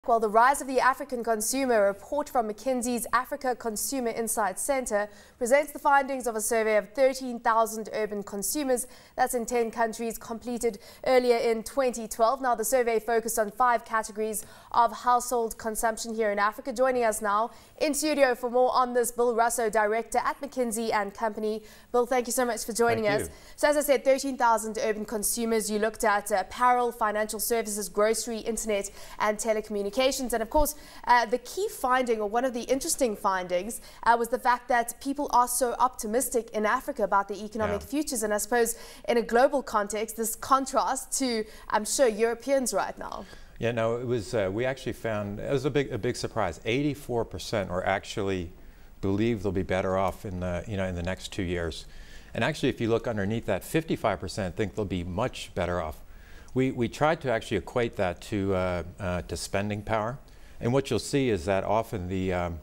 Well, the rise of the African consumer, a report from McKinsey's Africa Consumer Insight Center presents the findings of a survey of 13,000 urban consumers. That's in 10 countries, completed earlier in 2012. Now, the survey focused on 5 categories of household consumption here in Africa. Joining us now in studio for more on this, Bill Russo, director at McKinsey Company. Bill, thank you so much for joining us. So, as I said, 13,000 urban consumers. You looked at apparel, financial services, grocery, internet, and telecommunications. And of course, the key finding, or one of the interesting findings, was the fact that people are so optimistic in Africa about the economic futures. And I suppose in a global context, this contrast to, I'm sure, Europeans right now. Yeah, no, it was, we actually found, it was a big surprise. 84% are actually believe they'll be better off in the, in the next 2 years. And actually, if you look underneath that, 55% think they'll be much better off. We tried to actually equate that to spending power, and what you'll see is that often the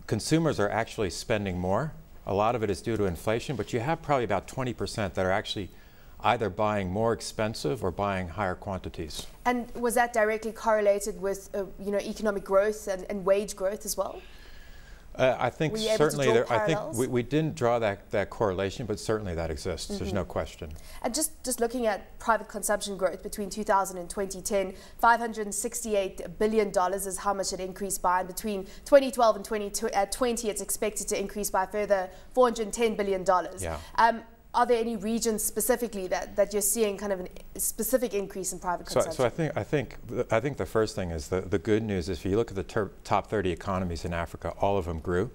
consumers are actually spending more. A lot of it is due to inflation, but you have probably about 20% that are actually either buying more expensive or buying higher quantities. And was that directly correlated with economic growth and wage growth as well? I think certainly I think we didn't draw that correlation, but certainly that exists. There's no question. And just looking at private consumption growth between 2000 and 2010, $568 billion is how much it increased by. And between 2012 and 2020, it's expected to increase by a further $410 billion. Yeah. Are there any regions specifically that you're seeing kind of a specific increase in private consumption? So I think the first thing is the good news is if you look at the top 30 economies in Africa, all of them grew,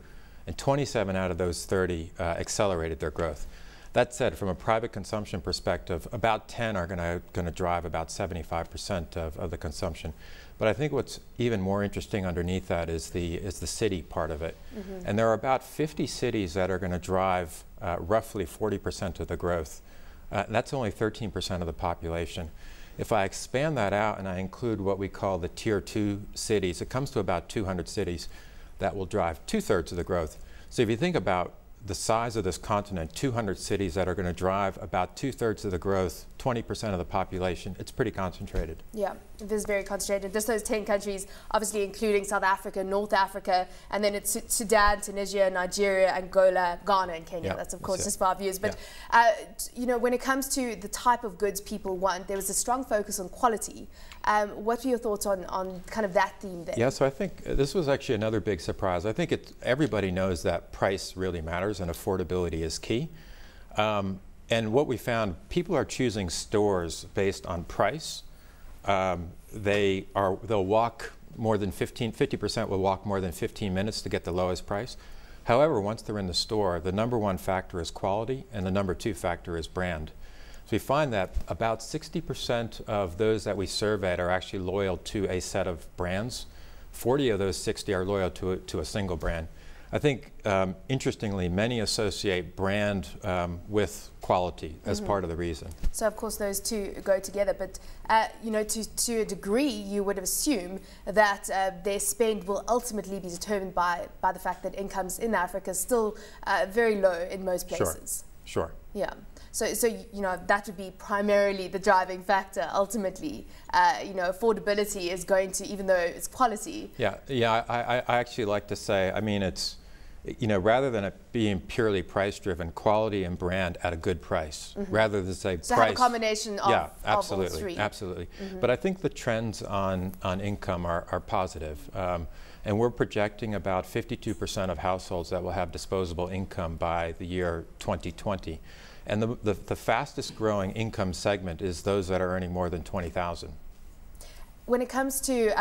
and 27 out of those 30 accelerated their growth. That said, from a private consumption perspective, about 10 are going to drive about 75% of the consumption. But I think what's even more interesting underneath that is the city part of it. And there are about 50 cities that are going to drive roughly 40% of the growth. That's only 13% of the population. If I expand that out and I include what we call the Tier 2 cities, it comes to about 200 cities that will drive 2/3 of the growth. So if you think about the size of this continent, 200 cities that are going to drive about 2/3 of the growth, 20% of the population, it's pretty concentrated. Yeah, it is very concentrated. Just those 10 countries, obviously including South Africa, North Africa, and then it's Sudan, Tunisia, Nigeria, Angola, Ghana, and Kenya. That's of course just 5 years. But when it comes to the type of goods people want, there was a strong focus on quality. What are your thoughts on kind of that theme there? Yeah, so I think this was actually another big surprise. I think everybody knows that price really matters and affordability is key. And what we found, people are choosing stores based on price. They'll walk more than 50% will walk more than 15 minutes to get the lowest price. However, once they're in the store, the #1 factor is quality and the #2 factor is brand. So we find that about 60% of those that we surveyed are actually loyal to a set of brands. 40 of those 60 are loyal to a single brand. I think, interestingly, many associate brand with quality as part of the reason. So, of course, those two go together. But, to a degree, you would assume that their spend will ultimately be determined by the fact that incomes in Africa are still very low in most places. Sure. Yeah. So that would be primarily the driving factor. Ultimately, affordability is going to, even though it's quality. Yeah. I actually like to say, I mean, it's, rather than it being purely price driven, quality and brand at a good price, rather than say so price. Have a combination of absolutely, all three. Absolutely. But I think the trends on income are positive. And we're projecting about 52% of households that will have disposable income by the year 2020. And the fastest growing income segment is those that are earning more than 20,000. When it comes to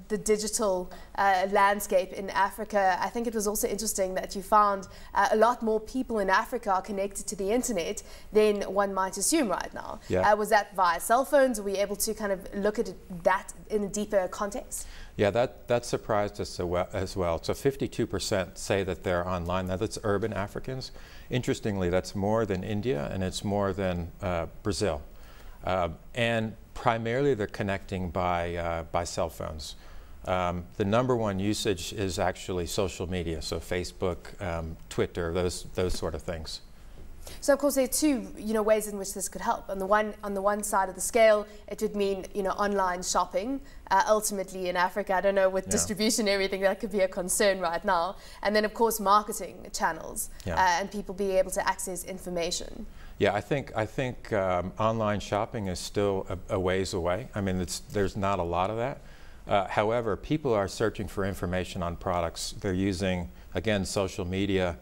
the digital landscape in Africa, I think it was also interesting that you found a lot more people in Africa are connected to the internet than one might assume right now. Yeah. Was that via cell phones? Were we able to kind of look at that in a deeper context? Yeah, that surprised us as well. So 52% say that they're online. Now that's urban Africans. Interestingly, that's more than India and it's more than Brazil. And primarily they're connecting by cell phones. The #1 usage is actually social media, so Facebook, Twitter, those sort of things. So of course there are two, ways in which this could help. On the one side of the scale, it would mean, online shopping. Ultimately in Africa, I don't know, with distribution and everything, that could be a concern right now. And then of course marketing channels and people being able to access information. Yeah, I think online shopping is still a ways away. I mean, there's not a lot of that. However, people are searching for information on products. They're using, again, social media,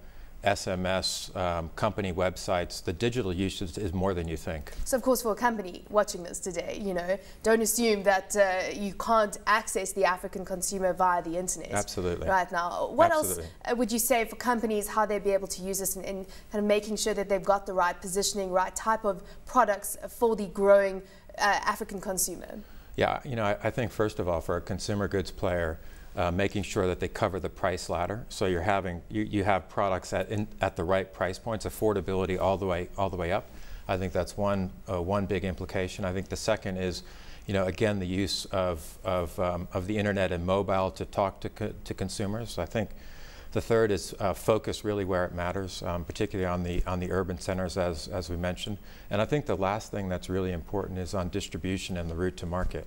SMS, company websites. The digital usage is more than you think. So of course for a company watching this today, don't assume that you can't access the African consumer via the internet. Absolutely. Right now. What else would you say for companies, how they'd be able to use this in kind of making sure that they've got the right positioning, right type of products for the growing African consumer? Yeah, I think first of all, for a consumer goods player, making sure that they cover the price ladder, so you have products at the right price points, affordability all the way up. I think that's one big implication. I think the second is, again, the use of the internet and mobile to talk to consumers. I think the third is focus really where it matters, particularly on the urban centers, as we mentioned. And I think the last thing that's really important is on distribution and the route to market.